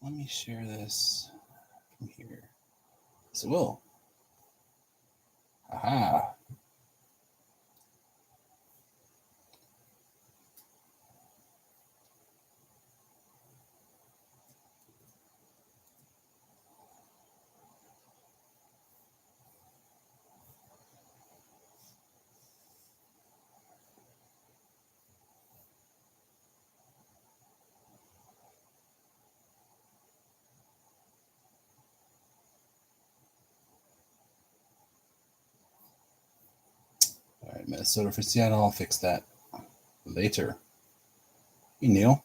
let me share this from here. Yes, it will. Aha. All right, Minnesota for Seattle. I'll fix that later. Hey, Neil.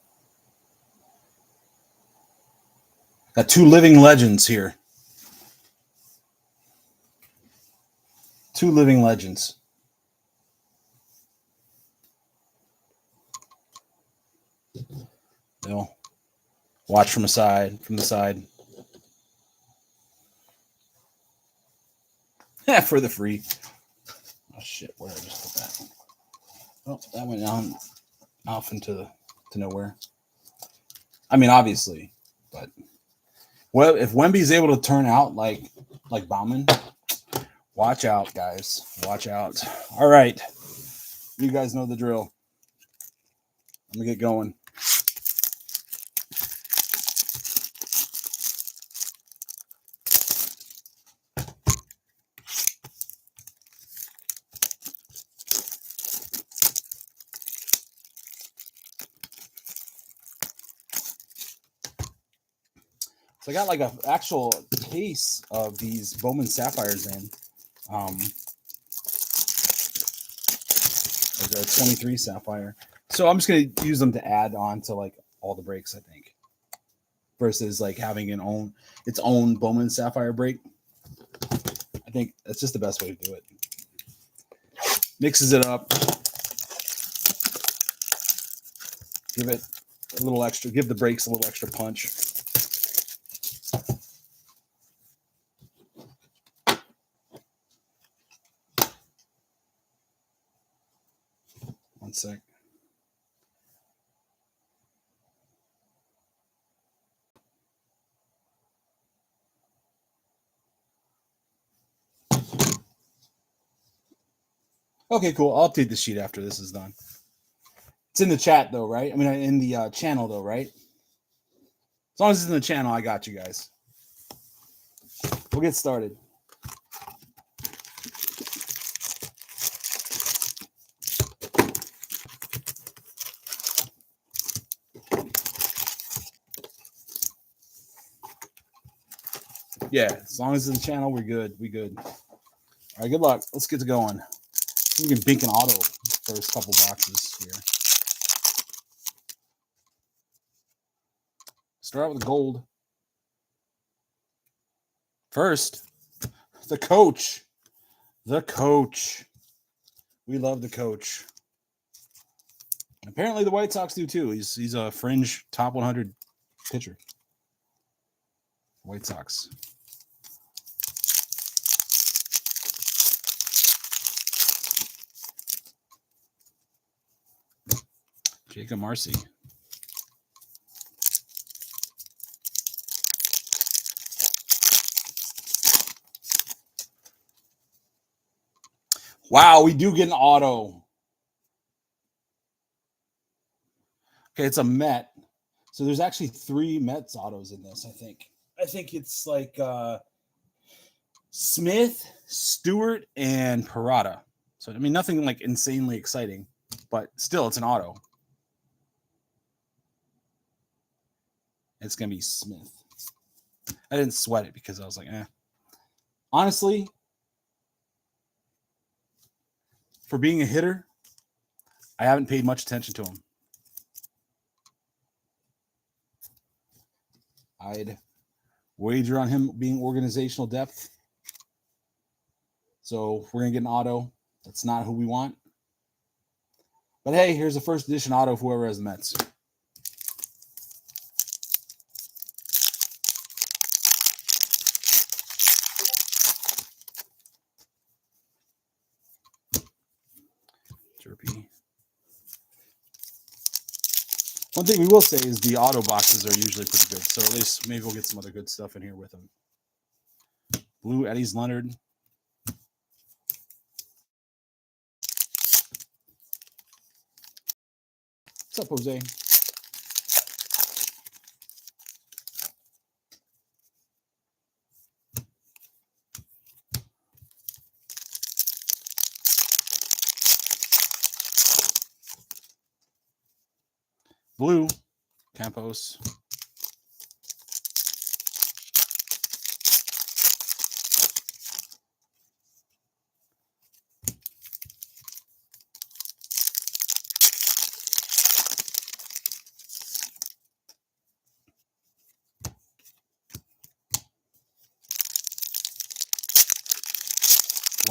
Got two living legends here. Two living legends. Neil, watch from the side. Yeah, for the free. Oh shit! Where did I just put that? Oh, that went down off into nowhere. I mean, obviously, but well, if Wemby's able to turn out like Bauman, watch out, guys. Watch out. All right, you guys know the drill. Let me get going. So I got like an actual case of these Bowman Sapphires in. There's a 23 Sapphire. So I'm just going to use them to add on to like all the breaks, I think. Versus like having its own Bowman Sapphire break. I think that's just the best way to do it. Mixes it up. Give it a little extra, give the breaks a little extra punch. One sec. Okay, cool. I'll update the sheet after this is done. It's in the chat though, right? I mean, in the channel though, right? As long as it's in the channel, I got you guys. We'll get started. Yeah, as long as it's in the channel, we're good. We good. All right, good luck. Let's get to going. We can bink an auto first couple boxes here. Start out with the gold. First, the coach. The coach. We love the coach. Apparently the White Sox do too. He's a fringe top 100 pitcher. White Sox. Jacob Marcy. Wow, we do get an auto. Okay, it's a Met. So there's actually 3 Mets autos in this, I think. I think it's like Smith, Stewart, and Parada. So, I mean, nothing like insanely exciting, but still, it's an auto. It's going to be Smith. I didn't sweat it because I was like, eh. Honestly, for being a hitter, I haven't paid much attention to him. I'd wager on him being organizational depth. So we're going to get an auto. That's not who we want. But hey, here's a first edition auto of whoever has the Mets. Chirpy. One thing we will say is the auto boxes are usually pretty good. So at least maybe we'll get some other good stuff in here with them. Blue Eddie's Leonard. What's up, Jose? Blue Campos.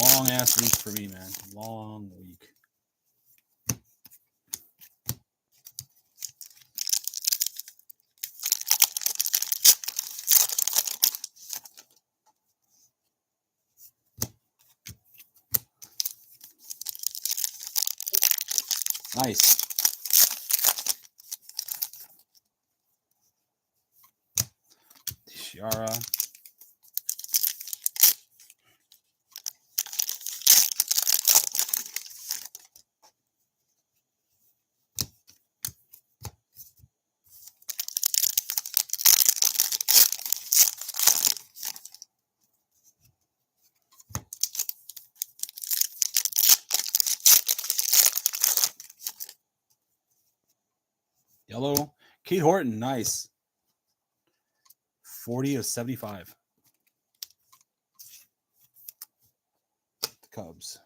Long ass week for me, man. Long week. Nice. Tiara. Yellow. Kate Horton. Nice. 40 of 75. The Cubs.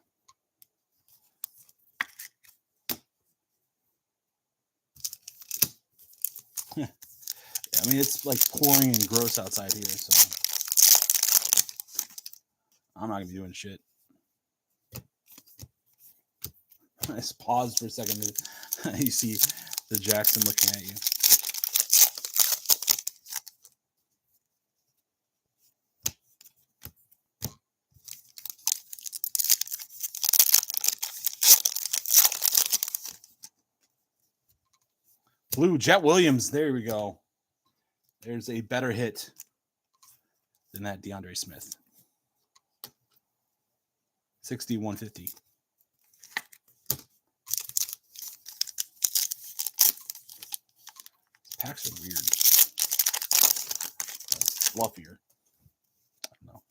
I mean, it's like pouring and gross outside here, so I'm not going to be doing shit. I just paused for a second. You see the Jackson looking at you. Blue Jet Williams. There we go. There's a better hit than that DeAndre Smith. 60-150. Packs are weird. It's fluffier. I don't know.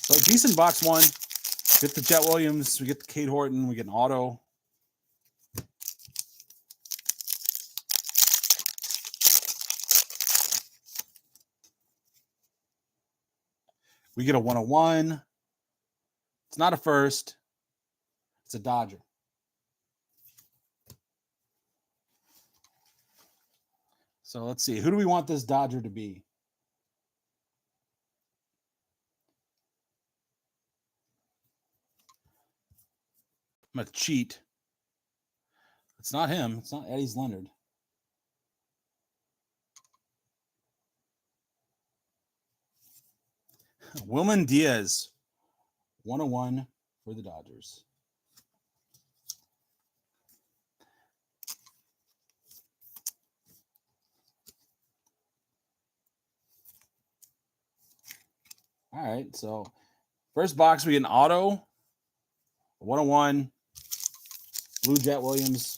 So decent box one. Get the Jet Williams. We get the Kate Horton. We get an auto. We get a 101. It's not a first. It's a Dodger. So let's see. Who do we want this Dodger to be? I'm going to cheat. It's not him. It's not Eddie's Leonard. Wilman Diaz. 101 for the Dodgers. All right. So first box, we get an auto. 101. Blue Jet Williams.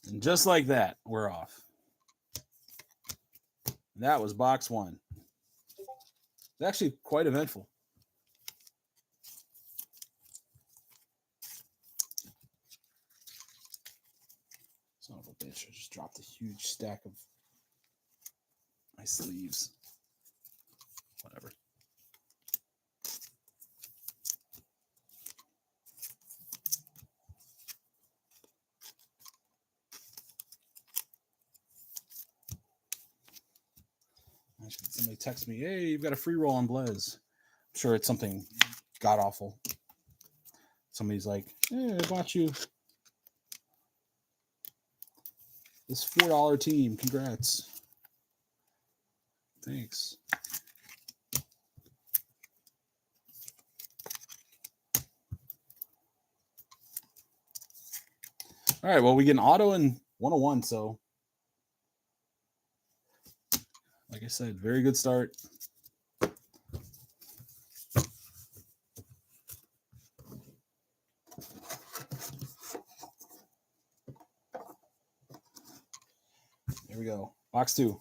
And just like that, we're off. That was box one. It's actually quite eventful. Son of a bitch. I just dropped a huge stack of my sleeves. Whatever. Somebody text me, hey, you've got a free roll on Blez. I'm sure it's something god awful. Somebody's like, hey, I bought you this $4 team. Congrats. Thanks. All right, well, we get an auto and 101, so like I said, very good start. There we go. Box 2.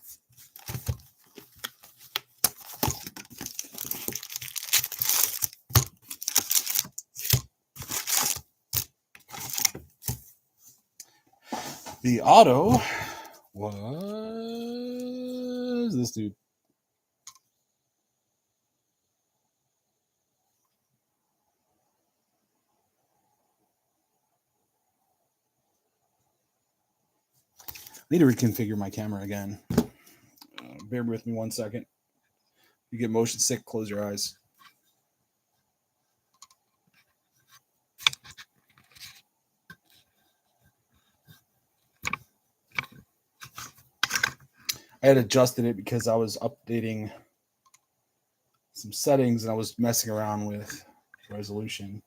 The auto was this dude. I need to reconfigure my camera again. Bear with me 1 second. You get motion sick, close your eyes. I had adjusted it because I was updating some settings and I was messing around with resolution.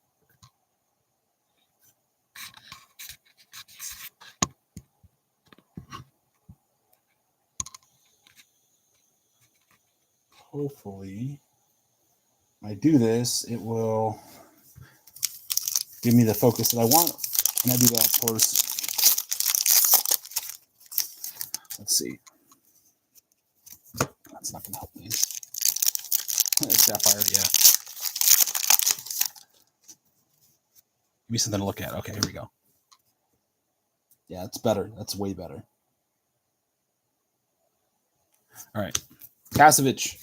Hopefully, when I do this, it will give me the focus that I want. And I do that, of course. Let's see. That's not going to help me. Sapphire, yeah. Give me something to look at. Okay, here we go. Yeah, it's better. That's way better. All right. Kasevich.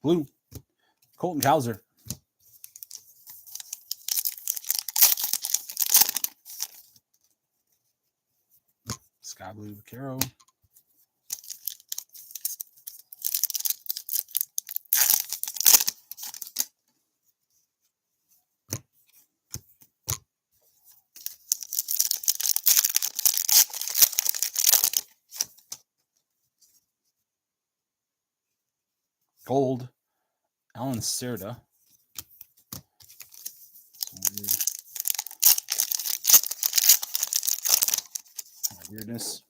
Blue. Colton Cowser. Sky Blue Vaquero. Gold. Alan Cerda. Weirdness.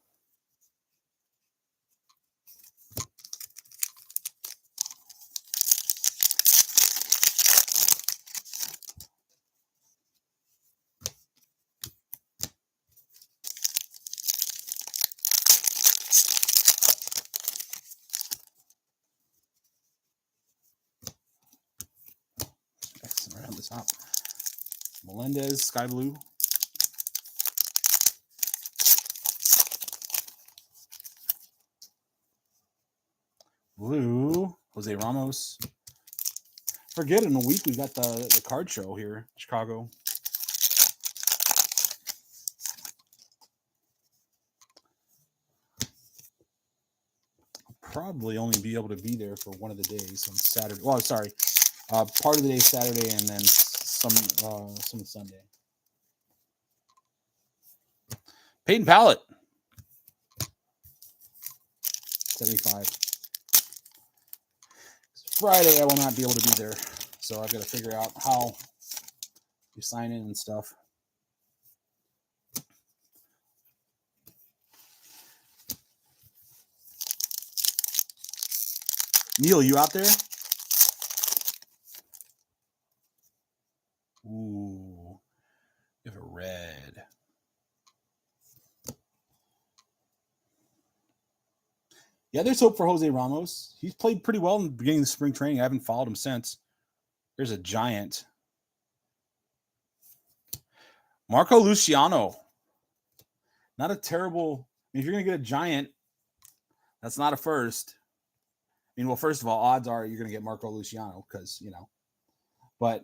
Around the top. Melendez, Sky Blue. Blue, Jose Ramos. Forget in a week we got the card show here, Chicago. I'll probably only be able to be there for one of the days on Saturday. Well, sorry, part of the day Saturday and then some Sunday. Peyton Pallett, 75. Friday I will not be able to be there, so I've got to figure out how you sign in and stuff. Neil, you out there? Ooh, you have a red. Yeah, there's hope for Jose Ramos. He's played pretty well in the beginning of the spring training. I haven't followed him since. There's a giant. Marco Luciano. Not a terrible. If you're going to get a giant, that's not a first. I mean, well, first of all, odds are you're going to get Marco Luciano because, but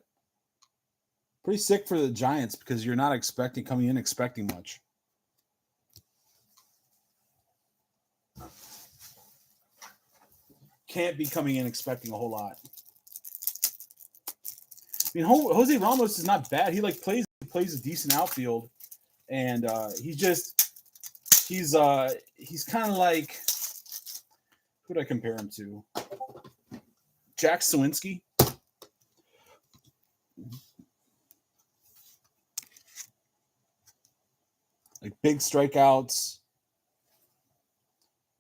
pretty sick for the Giants because you're not coming in expecting much. Can't be coming in expecting a whole lot. I mean, Jose Ramos is not bad. He plays a decent outfield, and he's kind of like, who would I compare him to? Jack Sawinski. Like big strikeouts,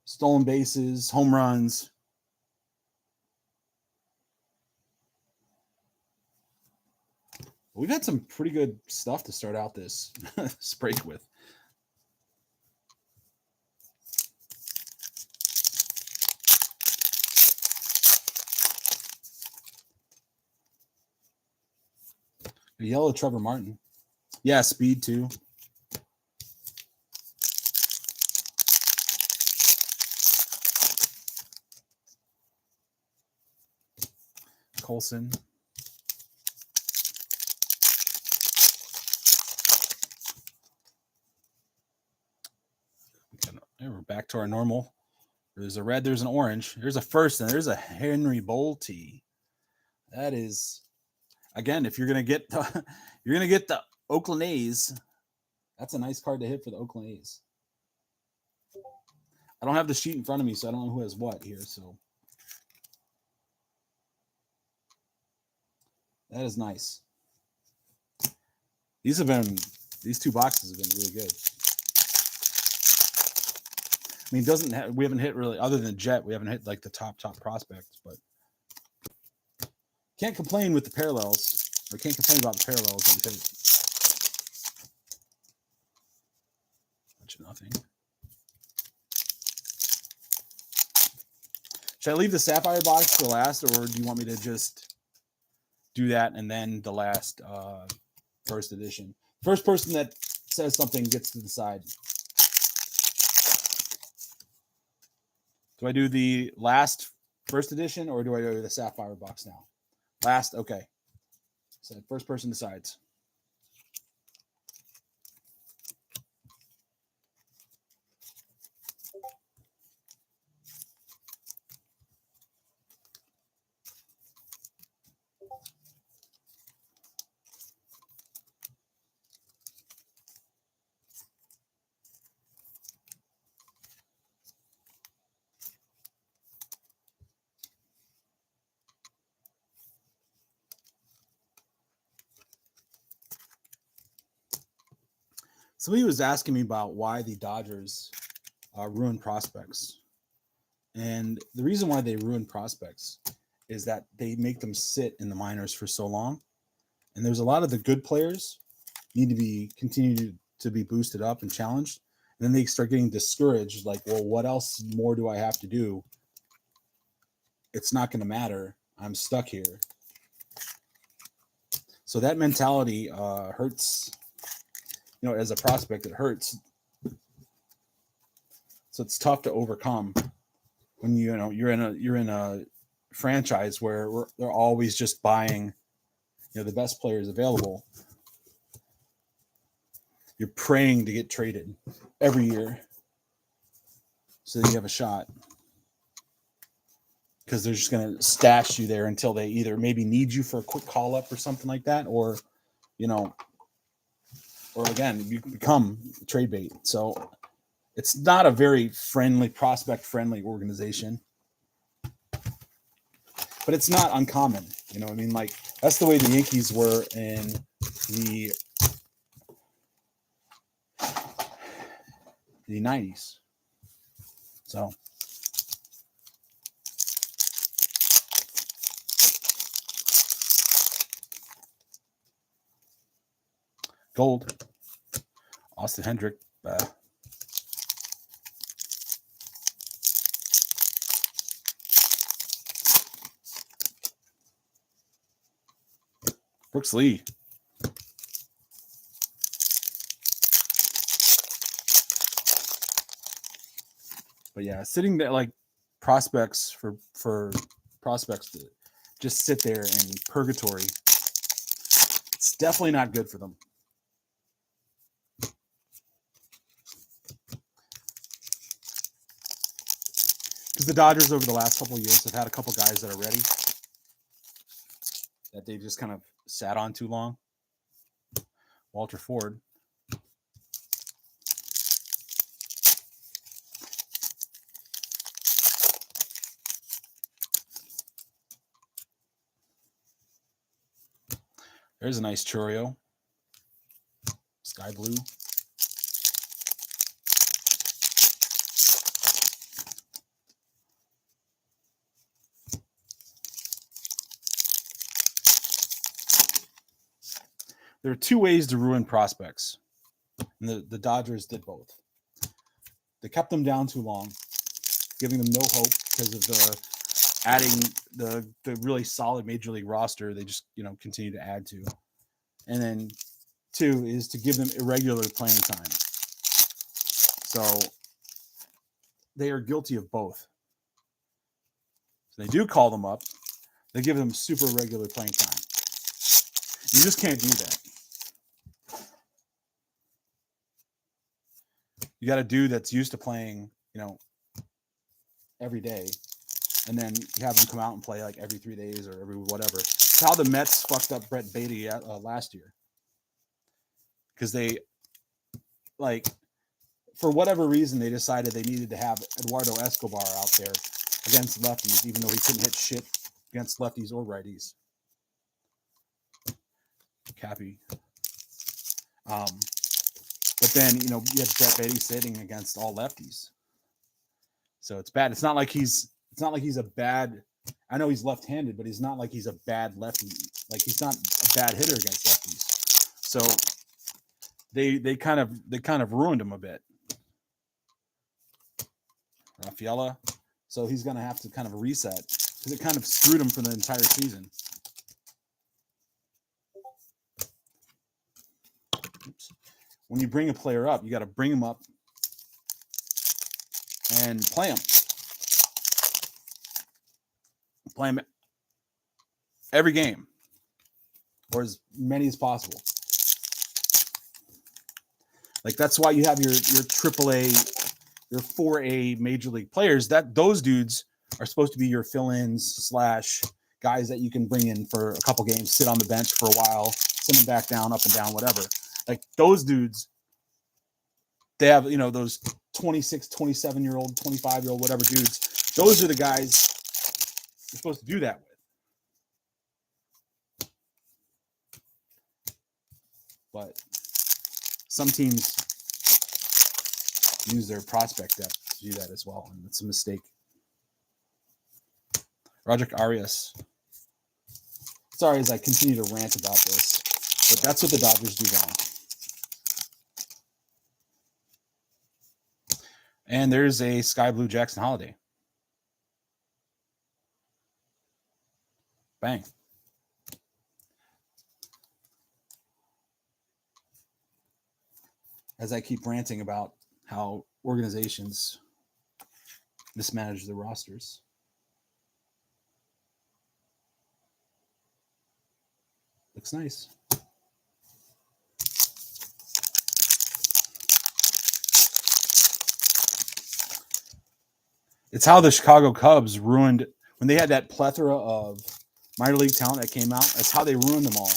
stolen bases, home runs. We've had some pretty good stuff to start out this break with. A yellow Trevor Martin. Yeah, speed too. Colson. We're back to our normal. There's a red, there's an orange. There's a first, and there's a Henry Bolte. That is, again, if you're gonna get the Oakland A's, that's a nice card to hit for the Oakland A's. I don't have the sheet in front of me, so I don't know who has what here. So that is nice. These two boxes have been really good. I mean, we haven't hit really, other than Jet, we haven't hit like the top prospects, but can't complain with the parallels, or can't complain about the parallels that we hit. Bunch of nothing. Should I leave the Sapphire box to the last, or do you want me to just do that and then the last first edition? First person that says something gets to decide. Do I do the last first edition, or do I do the Sapphire box now? Last, okay. So first person decides. Somebody was asking me about why the Dodgers ruin prospects. And the reason why they ruin prospects is that they make them sit in the minors for so long. And there's a lot of the good players need to be continued to be boosted up and challenged. And then they start getting discouraged, like, well, what else more do I have to do? It's not going to matter. I'm stuck here. So that mentality hurts. As a prospect, it hurts. So it's tough to overcome when you're in a franchise where they're always just buying, the best players available. You're praying to get traded every year so that you have a shot, because they're just going to stash you there until they either maybe need you for a quick call up or something like that, or or again, you become trade bait. So it's not a very prospect friendly organization, but it's not uncommon. I mean, like, that's the way the Yankees were in the 90s. So gold, Austin Hendrick. Brooks Lee. But yeah, sitting there like prospects for prospects to just sit there in purgatory, it's definitely not good for them. Because the Dodgers over the last couple of years have had a couple guys that are ready that they just kind of sat on too long. Walter Ford. There's a nice Chourio. Sky blue. There are two ways to ruin prospects. And the Dodgers did both. They kept them down too long, giving them no hope because of the adding the really solid major league roster they just continue to add to. And then two is to give them irregular playing time. So they are guilty of both. So they do call them up. They give them super irregular playing time. You just can't do that. You got a dude that's used to playing, every day, and then you have him come out and play like every 3 days or every whatever. It's how the Mets fucked up Brett Beatty last year. Because they, for whatever reason, they decided they needed to have Eduardo Escobar out there against lefties, even though he couldn't hit shit against lefties or righties. Cappy. But then, you had Brett Beatty sitting against all lefties. So it's bad. It's not like he's a bad, I know he's left-handed, but he's not like he's a bad lefty. Like he's not a bad hitter against lefties. So they kind of ruined him a bit. Rafaela. So he's going to have to kind of reset because it kind of screwed him for the entire season. Oops. When you bring a player up, you got to bring him up and play him. Play him every game or as many as possible. Like that's why you have your AAA, your 4A major league players. That those dudes are supposed to be your fill-ins / guys that you can bring in for a couple games, sit on the bench for a while, send them back down, up and down, whatever. Like those dudes, they have, those 26, 27-year-old, 25-year-old, whatever dudes. Those are the guys you're supposed to do that with. But some teams use their prospect depth to do that as well, and it's a mistake. Roderick Arias. Sorry as I continue to rant about this, but that's what the Dodgers do wrong. And there's a sky blue Jackson Holiday. Bang. As I keep ranting about how organizations mismanage their rosters. Looks nice. It's how the Chicago Cubs ruined when they had that plethora of minor league talent that came out. That's how they ruined them all.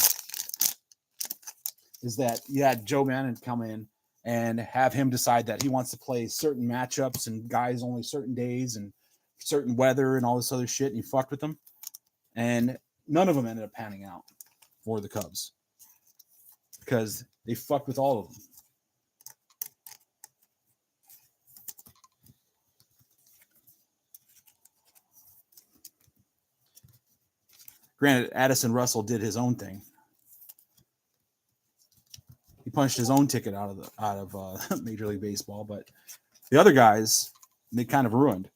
Is that you had Joe Maddon come in and have him decide that he wants to play certain matchups and guys only certain days and certain weather and all this other shit, and he fucked with them. And none of them ended up panning out for the Cubs because they fucked with all of them. Granted, Addison Russell did his own thing. He punched his own ticket out of Major League Baseball, but the other guys, they kind of ruined.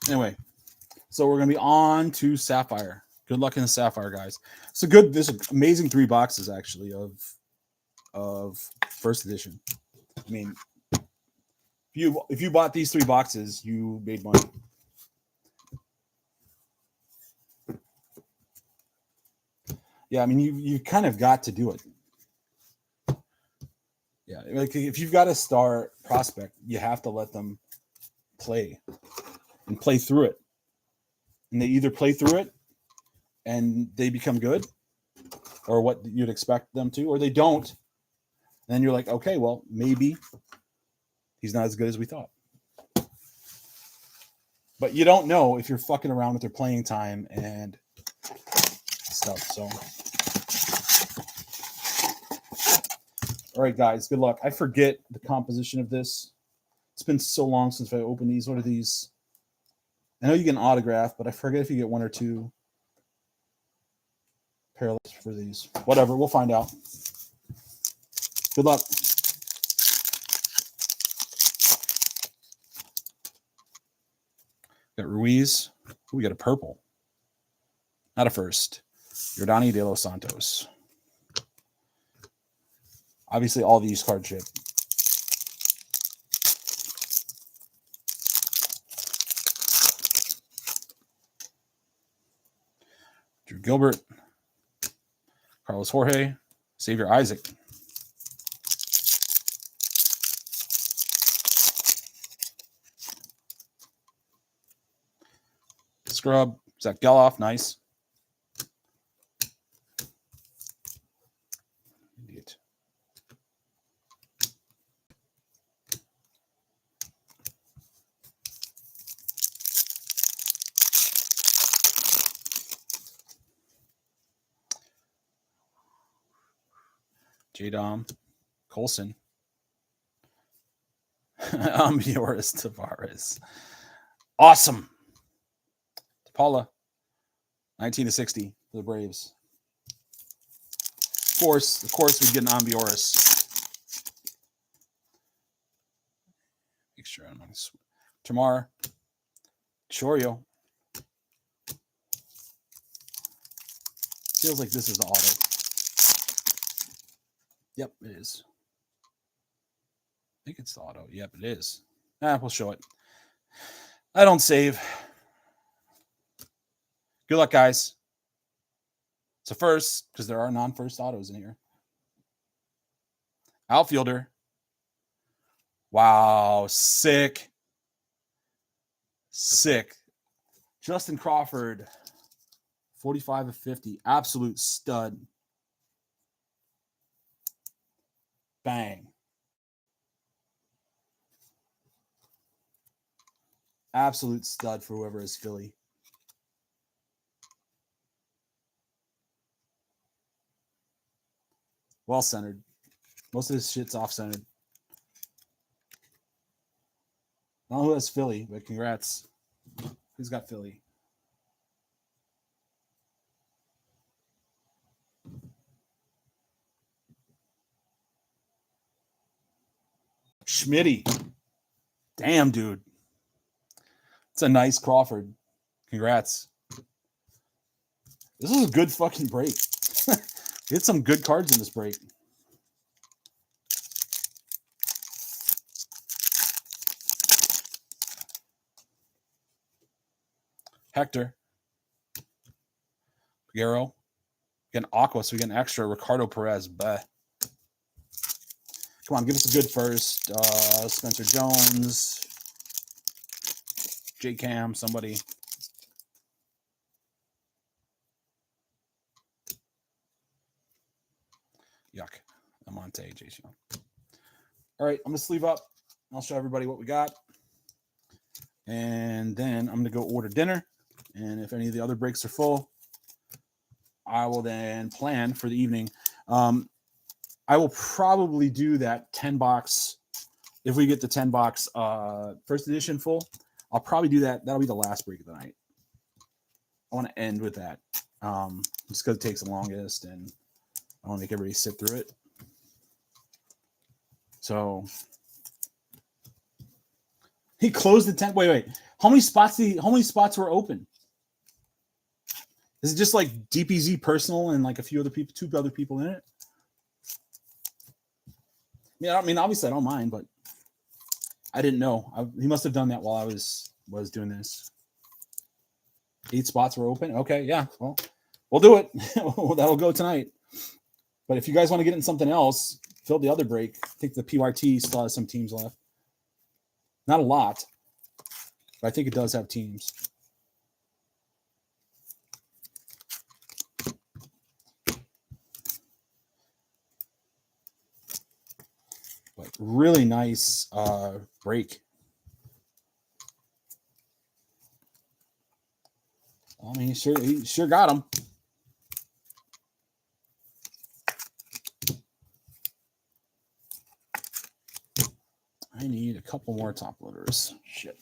Anyway, so we're gonna be on to Sapphire. Good luck in the Sapphire, guys. So good. There's amazing 3 boxes actually of first edition. I mean, if you bought these 3 boxes, you made money. Yeah, I mean, you kind of got to do it. Yeah, like if you've got a star prospect, you have to let them play and play through it. And they either play through it and they become good, or what you'd expect them to, or they don't. And then you're like, okay, well, maybe he's not as good as we thought. But you don't know if you're fucking around with their playing time and stuff. So, all right, guys, good luck. I forget the composition of this. It's been so long since I opened these. What are these? I know you get an autograph, but I forget if you get 1 or 2 parallels for these. Whatever, we'll find out. Good luck. Got Ruiz. Ooh, we got a purple. Not a first. Yordani De Los Santos. Obviously, all these card ship. Drew Gilbert. Carlos Jorge. Xavier Isaac. Scrub. Zach Geloff. Nice. Idiot. J-Dom. Colson. Ambioris Tavares. Awesome. Paula. 19-60 for the Braves. Of course, we'd get an Ambioris. Make sure I'm on Tamar. Chorio. Feels like this is the auto. Yep, it is. I think it's the auto. Yep, it is. We'll show it. I don't save. Good luck, guys. It's a first, because there are non-first autos in here. Outfielder. Wow, sick. Sick. Justin Crawford. 45/50. Absolute stud. Bang. Absolute stud for whoever is Philly. Well centered. Most of this shit's off centered. I don't know who has Philly, but congrats. Who's got Philly? Schmitty. Damn, dude. It's a nice Crawford. Congrats. This is a good fucking break. We had some good cards in this break. Hector. Figueroa. Get an Aqua, so we get an extra. Ricardo Perez. Bah. Come on, give us a good first. Spencer Jones. J Cam, somebody. Yuck. Amante, Jason. All right, I'm going to sleeve up. I'll show everybody what we got. And then I'm going to go order dinner. And if any of the other breaks are full, I will then plan for the evening. I will probably do that 10 box. If we get the 10 box first edition full, I'll probably do that. That'll be the last break of the night. I want to end with that. Just because it takes the longest and I want to make everybody sit through it. So he closed the tent. Wait. How many spots were open? Is it just like DPZ personal and like a few other people, 2 other people in it? Yeah, I mean, obviously I don't mind, but I didn't know. He must have done that while I was doing this. 8 spots were open. Okay, yeah. Well, we'll do it. That'll go tonight. But if you guys want to get in something else, fill the other break. I think the PYT still has some teams left. Not a lot, but I think it does have teams. But really nice break. I mean, he sure got him. I need a couple more top loaders. Shit.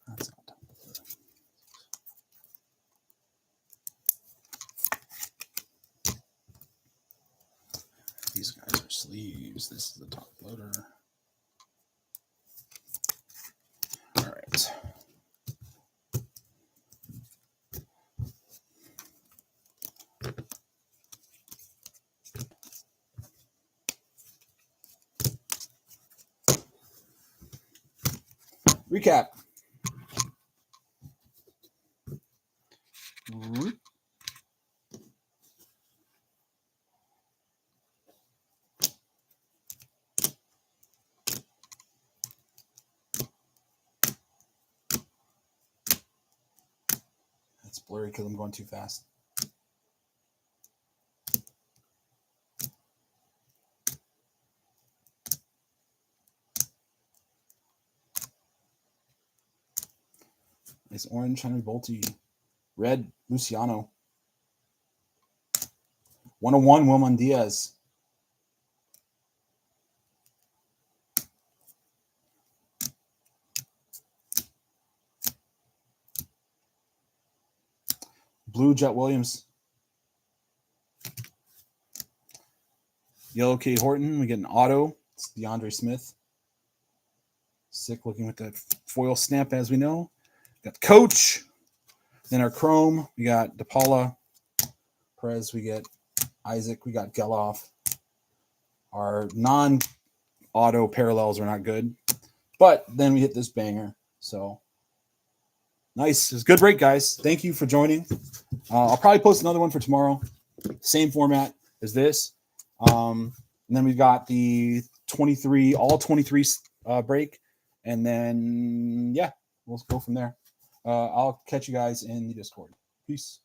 That's not top loader. These guys are sleeves. This is the top loader. All right. Recap. It's blurry because I'm going too fast. Nice orange, Henry Bolte. Red, Luciano. 101, Wilman Diaz. Blue, Jet Williams. Yellow, Kate Horton. We get an auto. It's DeAndre Smith. Sick looking with that foil stamp, as we know. Got the coach. Then our chrome. We got DePaula. Perez. We get Isaac. We got Geloff. Our non-auto parallels are not good. But then we hit this banger. So nice. It's a good break, guys. Thank you for joining. I'll probably post another one for tomorrow. Same format as this. And then we've got the 23, all 23 break. And then, yeah, we'll go from there. I'll catch you guys in the Discord. Peace.